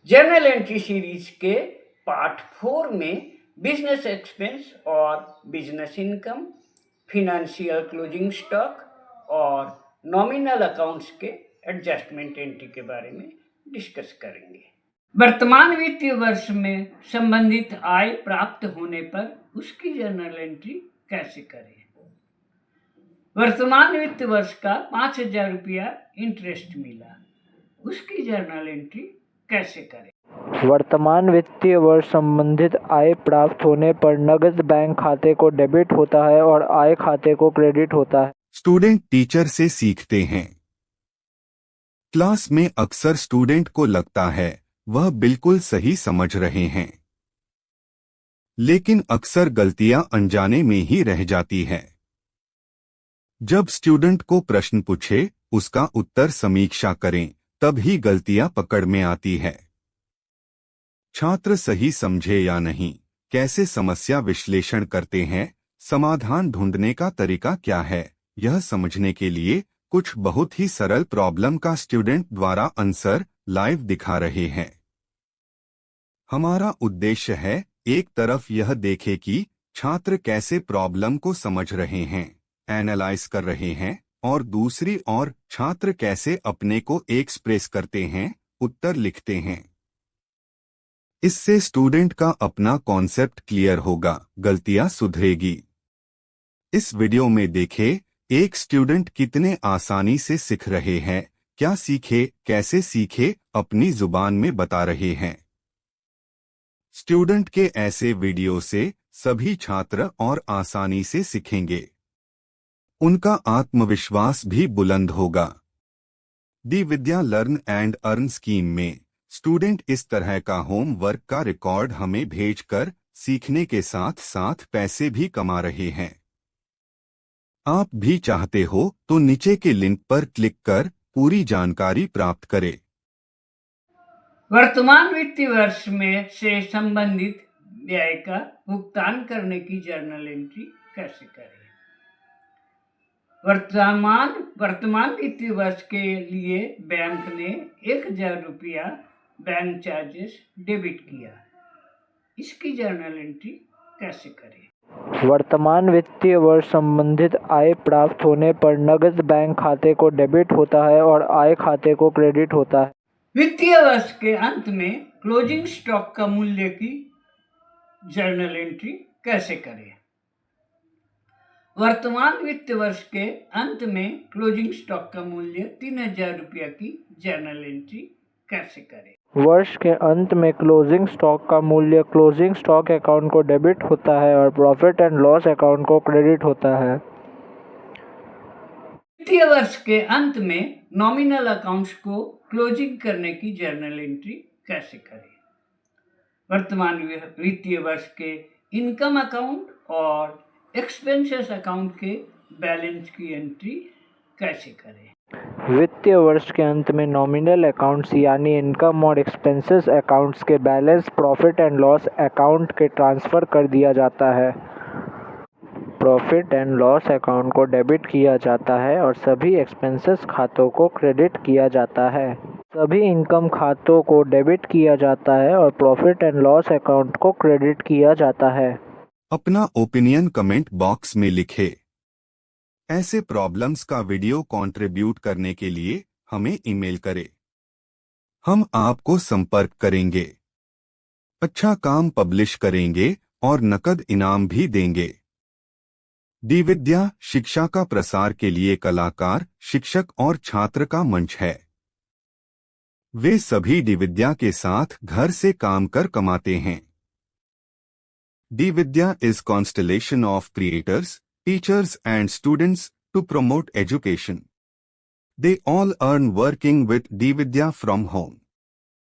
Journal entry series के part 4 में business expense और business income, financial closing stock और नॉमिनल अकाउंट्स के एडजस्टमेंट एंट्री के बारे में डिस्कस करेंगे। वर्तमान वित्तीय वर्ष में संबंधित आय प्राप्त होने पर उसकी जर्नल एंट्री कैसे करें। वर्तमान वित्तीय वर्ष का 5,000 रुपया इंटरेस्ट मिला, उसकी जर्नल एंट्री कैसे करें। वर्तमान वित्तीय वर्ष संबंधित आय प्राप्त होने पर नकद बैंक खाते को डेबिट होता है और आय खाते को क्रेडिट होता है। स्टूडेंट टीचर से सीखते हैं। क्लास में अक्सर स्टूडेंट को लगता है वह बिल्कुल सही समझ रहे हैं, लेकिन अक्सर गलतियां अनजाने में ही रह जाती है। जब स्टूडेंट को प्रश्न पूछे, उसका उत्तर समीक्षा करें, तब ही गलतियां पकड़ में आती है। छात्र सही समझे या नहीं, कैसे समस्या विश्लेषण करते हैं, समाधान ढूंढने का तरीका क्या है, यह समझने के लिए कुछ बहुत ही सरल प्रॉब्लम का स्टूडेंट द्वारा आंसर लाइव दिखा रहे हैं। हमारा उद्देश्य है एक तरफ यह देखे कि छात्र कैसे प्रॉब्लम को समझ रहे हैं, एनालाइज कर रहे हैं, और दूसरी ओर छात्र कैसे अपने को एक्सप्रेस करते हैं, उत्तर लिखते हैं। इससे स्टूडेंट का अपना कॉन्सेप्ट क्लियर होगा, गलतियां सुधरेगी। इस वीडियो में देखें एक स्टूडेंट कितने आसानी से सीख रहे हैं, क्या सीखे, कैसे सीखे, अपनी जुबान में बता रहे हैं। स्टूडेंट के ऐसे वीडियो से सभी छात्र और आसानी से सीखेंगे, उनका आत्मविश्वास भी बुलंद होगा। दी विद्या लर्न एंड अर्न स्कीम में स्टूडेंट इस तरह का होमवर्क का रिकॉर्ड हमें भेजकर सीखने के साथ साथ पैसे भी कमा रहे हैं। आप भी चाहते हो तो नीचे के लिंक पर क्लिक कर पूरी जानकारी प्राप्त करें। वर्तमान वित्तीय वर्ष में से संबंधित व्यय का भुगतान करने की जर्नल एंट्री कैसे करें। वर्तमान वित्तीय वर्ष के लिए बैंक ने 1,000 रुपया बैंक चार्जेस डेबिट किया, इसकी जर्नल एंट्री कैसे करें। वर्तमान वित्तीय वर्ष संबंधित आय प्राप्त होने पर नकद बैंक खाते को डेबिट होता है और आय खाते को क्रेडिट होता है। वित्तीय वर्ष के अंत में क्लोजिंग स्टॉक का मूल्य की जर्नल एंट्री कैसे करें। वर्तमान वित्तीय वर्ष के अंत में क्लोजिंग स्टॉक का मूल्य 3,000 रुपया की जर्नल एंट्री कैसे करें। वर्ष के अंत में क्लोजिंग स्टॉक का मूल्य क्लोजिंग स्टॉक अकाउंट को डेबिट होता है और प्रॉफिट एंड लॉस अकाउंट को क्रेडिट होता है। वित्तीय वर्ष के अंत में नॉमिनल अकाउंट्स को क्लोजिंग करने की जर्नल एंट्री कैसे करें। वर्तमान वित्तीय वर्ष के इनकम अकाउंट और एक्सपेंसेस अकाउंट के बैलेंस की एंट्री कैसे करें। वित्तीय वर्ष के अंत में नॉमिनल अकाउंट्स यानी इनकम और एक्सपेंसेस अकाउंट्स के balance profit and loss account के ट्रांसफ़र कर दिया जाता है। प्रॉफिट एंड लॉस अकाउंट को डेबिट किया जाता है और सभी एक्सपेंसेस खातों को क्रेडिट किया जाता है। सभी इनकम खातों को डेबिट किया जाता है और प्रॉफिट एंड लॉस अकाउंट को क्रेडिट किया जाता है। अपना ओपिनियन कमेंट बॉक्स में लिखें। ऐसे प्रॉब्लम्स का वीडियो कंट्रीब्यूट करने के लिए हमें ईमेल करें, हम आपको संपर्क करेंगे, अच्छा काम पब्लिश करेंगे और नकद इनाम भी देंगे। दी विद्या शिक्षा का प्रसार के लिए कलाकार, शिक्षक और छात्र का मंच है। वे सभी दी विद्या के साथ घर से काम कर कमाते हैं। दी विद्या is constellation of creators, teachers and students to promote education. They all earn working with the Vidya from home.